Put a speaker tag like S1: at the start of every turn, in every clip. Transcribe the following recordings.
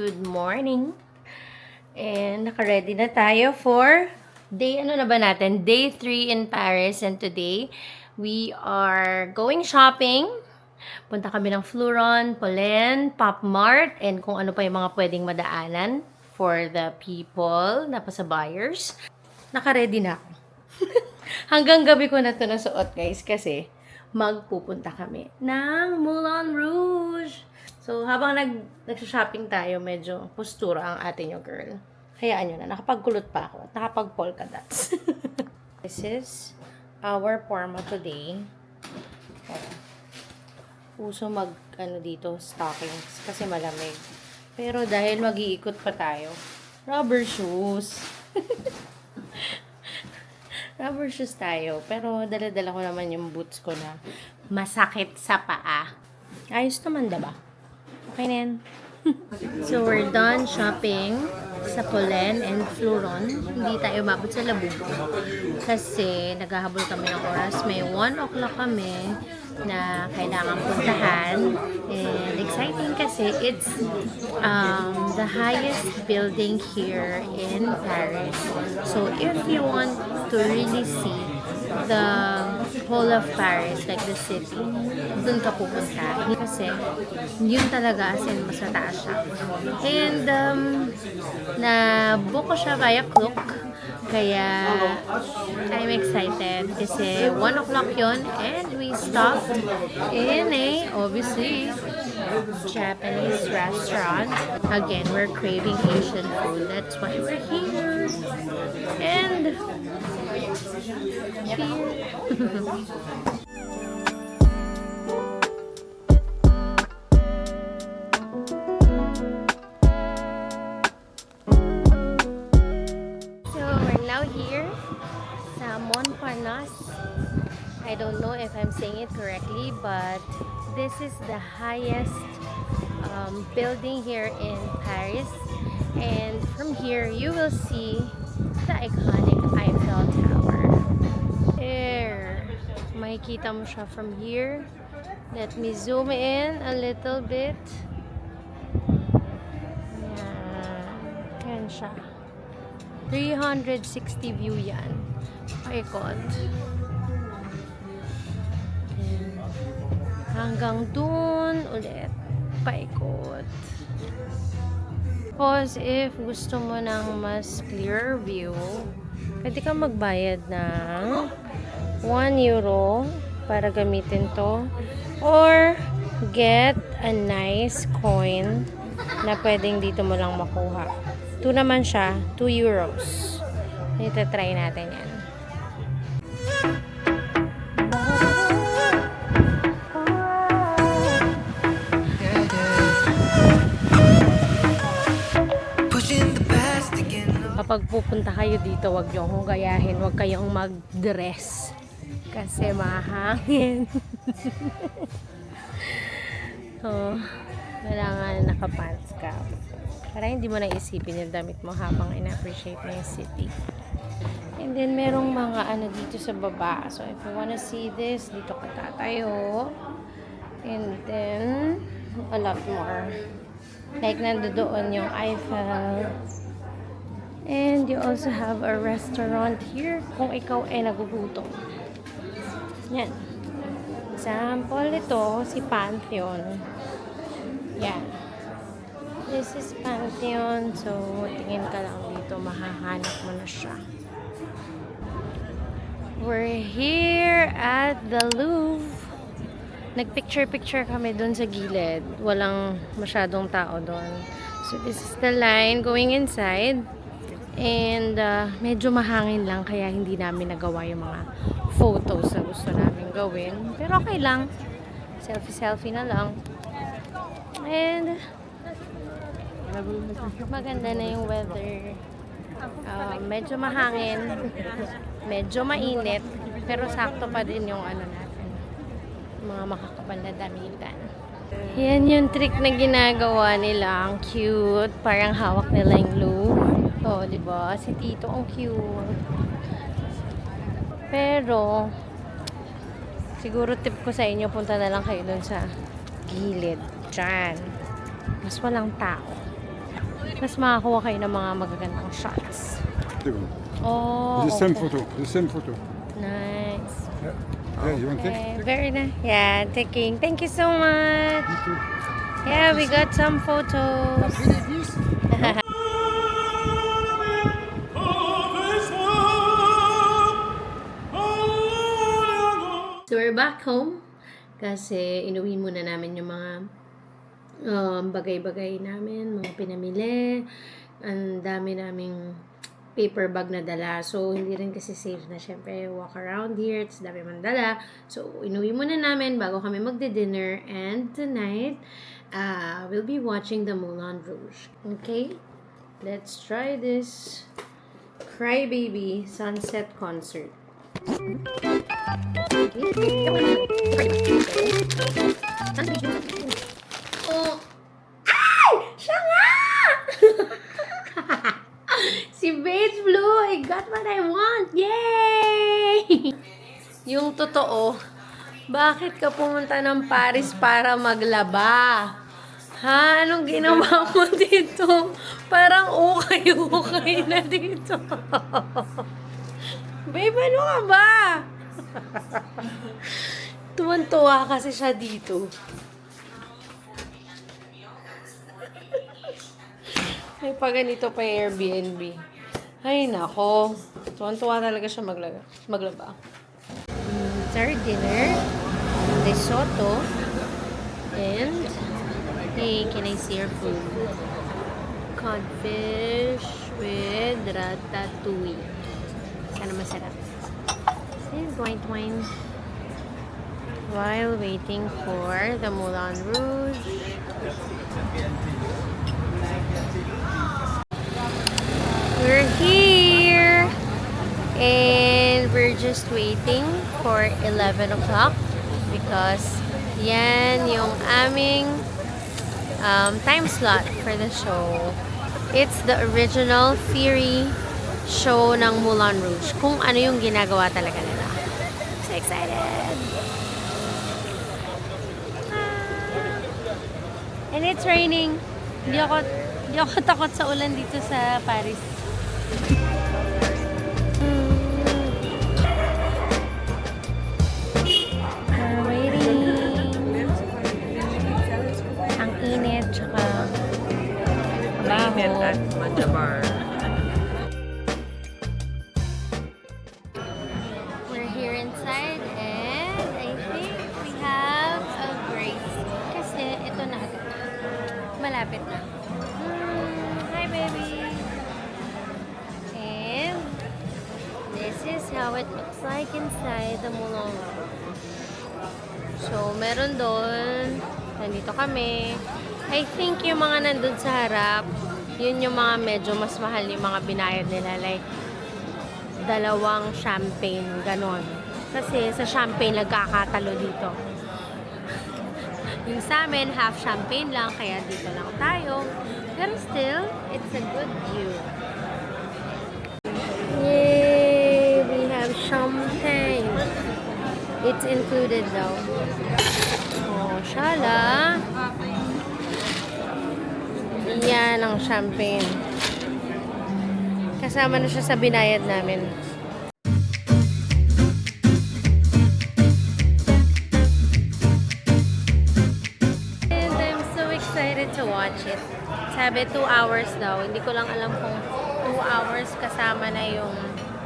S1: Good morning. And naka-ready na tayo for day, ano na ba natin? Day 3 in Paris. And today, we are going shopping. Punta kami ng Fleuron, Pollen, Pop Mart, and kung ano pa yung mga pwedeng madaanan for the people na pasabuyers. Naka-ready na ako. Hanggang gabi ko na ito nasuot, guys, kasi magpupunta kami ng Moulin Rouge. So, habang nag-shopping tayo, medyo postura ang atin yung girl. Hayaan nyo na, nakapagkulot pa ako at nakapag-polka dots. This is our forma today. Uso dito, stockings, kasi malamig. Pero dahil mag-iikot pa tayo, rubber shoes. Rubber shoes tayo. Pero dala-dala ko naman yung boots ko na masakit sa paa. Ayos naman, diba? Okay na yan. So, we're done shopping sa Pollen and Fleuron. Hindi tayo mabot sa Labubu. Kasi naghahabol kami ng oras. May 1 o'clock kami na kailangan puntahan. And exciting kasi it's the highest building here in Paris. So, if you want to really see the whole of Paris, like the city, dun ka pupunta. Kasi, yun talaga as in mas mataas siya. And, na-book ko siya via Klook. Kaya, I'm excited kasi 1 o'clock yun and we stopped in obviously, Japanese restaurant. Again, we're craving Asian food. That's why we're here. And, here sa Montparnasse. I don't know if I'm saying it correctly, but this is the highest building here in Paris. And from here, you will see the iconic Eiffel Tower. There. Makikita mo siya from here. Let me zoom in a little bit. Yan siya. 360 view yan. Paikot. Hanggang dun ulit. Paikot. Tapos, if gusto mo ng mas clear view, pwede ka magbayad ng 1 euro para gamitin to. Or, get a nice coin na pwedeng dito mo lang makuha. 2 naman siya, 2 euros. Ito, try natin yan. Kapag pupunta kayo dito, wag niyo akong gayahin, wag kayong mag-dress. Kasi mahangin. So, kailangan nakapants ka. Para hindi mo naisipin yung damit mo habang in-appreciate mo yung city. And then, merong mga dito sa baba. So, if you wanna see this, dito ka tatayo. And then, a lot more. Like, nandoon yung Eiffel. And you also have a restaurant here kung ikaw ay nagugutom. Yan. Example, ito, si Pantheon. Yan. This is Pantheon. So, tingin ka lang dito, mahahanap mo na siya. We're here at the Louvre. Nagpicture-picture kami dun sa gilid. Walang masyadong tao dun. So, this is the line going inside. And, medyo mahangin lang, kaya hindi namin nagawa yung mga photos na gusto namin gawin. Pero okay lang. Selfie-selfie na lang. And, maganda na yung weather. Medyo mahangin, medyo mainit, pero sakto pa din yung natin, mga makakapal na damitan. Yan yung trick na ginagawa nila. Ang cute. Parang hawak nila yung Louvre. Oh, diba? Si Tito, ang cute. Pero, siguro tip ko sa inyo, punta na lang kayo dun sa gilid. Diyan. Mas walang tao. Mas makakuha kayo ng mga magagandang shots. Oh,
S2: The same
S1: okay.
S2: photo. The same photo.
S1: Nice.
S2: Yeah. Yeah, you want to
S1: Okay,
S2: take?
S1: very nice. Yeah, taking. Thank you so much.
S2: You too.
S1: Yeah, we got some photos. So we're back home kasi inuwi muna namin yung mga bagay-bagay namin, mga pinamili. Ang dami naming paper bag na dala. So, hindi rin kasi safe na syempre walk around here. It's dami man dala. So, inuwi muna namin bago kami magdi-dinner. And tonight, we'll be watching the Moulin Rouge. Okay? Let's try this Crybaby Sunset Concert. Oh! Ay! Siya nga! Si Beige Blue! I got what I want! Yay! Yung totoo, bakit ka pumunta ng Paris para maglaba? Ha? Anong ginawa mo dito? Parang ukay-ukay na dito. Babe, ano ka ba? Tuwan-tuwa kasi siya dito. May pa ganito pa yung Airbnb. Ay, nako. Tuwan-tuwa talaga siya maglaba. It's our dinner. Risotto. And, hey, can I see your food? Codfish with ratatouille. Sana masarap. And twine. While waiting for the Moulin Rouge. We're here! And we're just waiting for 11 o'clock because yan yung aming time slot for the show. It's the original theory show ng Moulin Rouge. Kung ano yung ginagawa talaga nila. So excited! And it's raining. Hindi ako takot sa ulan dito sa Paris. We're waiting. Ang init, tsaka
S3: Mainit at manjabar.
S1: We're here inside and I think we have a grace. Kasi ito na agad. Malapit na. Hi, baby! And this is how it looks like inside the Moulin Rouge. So, meron doon. Nandito kami. I think yung mga nandun sa harap, yun yung mga medyo mas mahal yung mga binayad nila. Like, 2 champagne, ganon. Kasi sa champagne, nagkakatalo dito. Yung sa amin, half champagne lang, kaya dito lang tayo. Pero still, it's a good view. Yay! We have champagne. It's included though. Oh, shala. Yan ang champagne. Kasama na siya sa binayad namin. And I'm so excited to watch it. Sabi 2 hours daw. Hindi ko lang alam kung 2 hours kasama na yung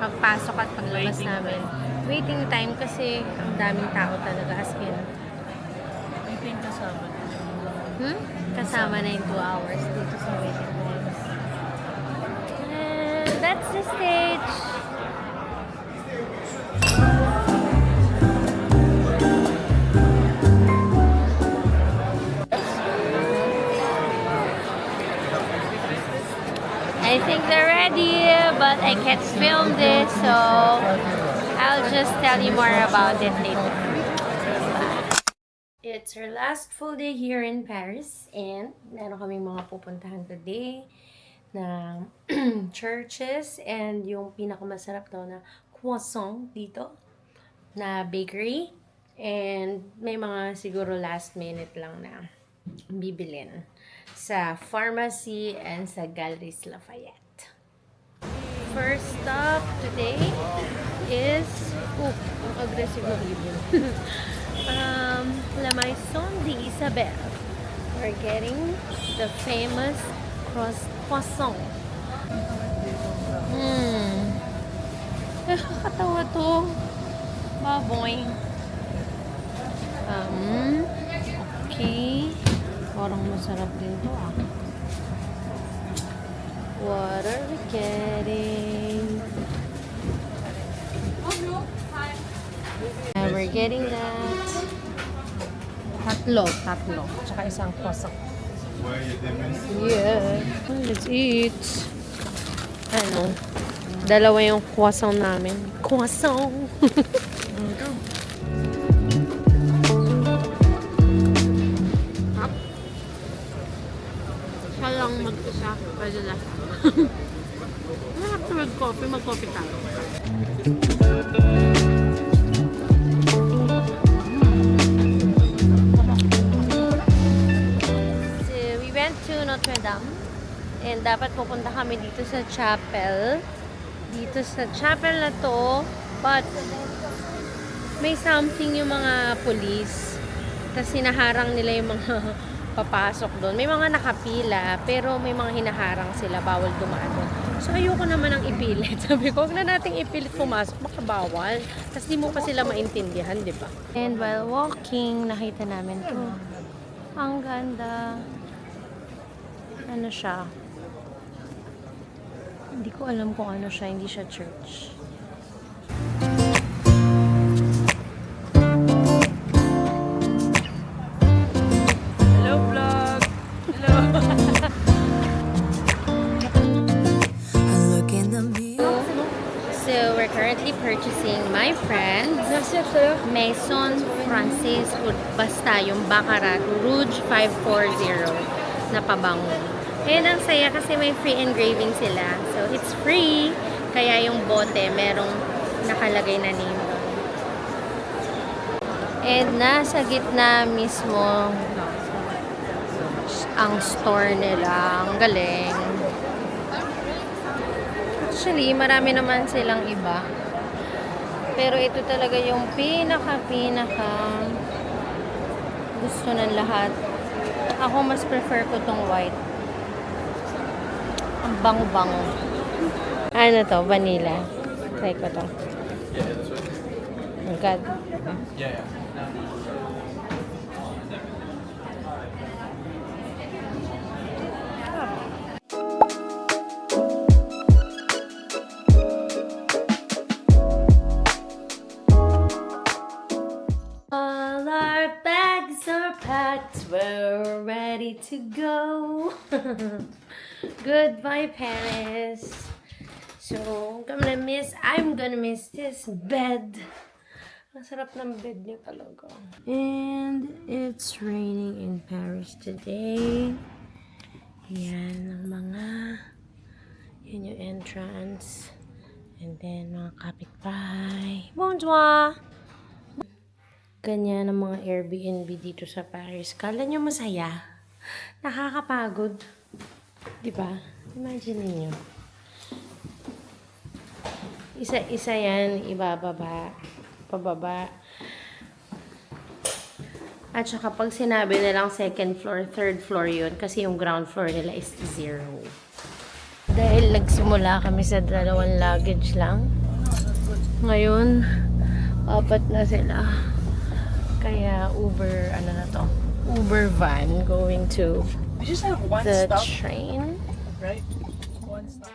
S1: pagpasok at paglabas namin. Waiting time kasi ang daming tao talaga as in.
S3: I think kasama.
S1: Kasama na yung 2 hours dito sa waiting time. And that's the stage. I think they're ready, but I can't film this, so I'll just tell you more about it later. It's our last full day here in Paris, and meron kaming mga pupuntahan today na churches, and yung pinakamasarap daw na croissant dito na bakery, and may mga siguro last minute lang na bibilin sa pharmacy and sa Galeries Lafayette. First stop today is ang aggressive ng ibon. La Maison d'Isabelle. We're getting the famous croissant. Nakakatawa to. Baboy. Okay. Parang masarap din to ah. What are we getting? We're getting that. Tatlo. Tsaka isang croissant. Yeah. Let's eat. Ano? Dalawa yung croissant namin. Croissant! Siya lang mag-isa. Pwede na. After mag-coffee, mag-coffee tayo. So, we went to Notre Dame. And dapat pupunta kami dito sa chapel. Dito sa chapel na to. But, may something yung mga police. Tapos hinaharang nila yung mga papasok doon. May mga nakapila, pero may mga hinaharang sila. Bawal dumaan doon. So, ayoko naman ang ipilit. Sabi ko, huwag na nating ipilit pumasok. Baka bawal. Tapos di mo pa sila maintindihan, di ba? And while walking, nakita namin to. Ang ganda. Ano siya? Hindi ko alam kung ano siya. Hindi siya church.
S3: Hello, vlog! Hello!
S1: So, we're currently purchasing my friend's Maison Francaise basta yung Baccarat Rouge 540 na pabango. Ayun, ang saya kasi may free engraving sila. So, it's free. Kaya yung bote, merong nakalagay na name doon. And nasa gitna mismo ang store nila. Ang galing. Actually, marami naman silang iba. Pero ito talaga yung pinaka gusto ng lahat. Ako mas prefer ko tong white. Ang bango-bango. Ano to? Vanilla. Try ko to. Oh God.
S4: Yeah.
S1: All our bags are packed, we're ready to go. Goodbye, Paris. So, I'm gonna miss this bed. Ang sarap ng bed niya talaga. And it's raining in Paris today. Yan yan yung entrance. And then, mga kapitbahay. Bonjour! Ganyan ang mga Airbnb dito sa Paris. Kala nyo masaya? Nakakapagod. Diba? Imagine niyo. Isa-isa yan, ibababa, pababa. At saka pag sinabi nilang second floor, third floor yun, kasi yung ground floor nila is 0. Dahil nagsimula kami sa 2 luggage lang. Ngayon, 4 na sila. Kaya Uber, ano na to? Uber van going to
S3: We just have one
S1: the
S3: stop,
S1: train.
S3: right? One stop.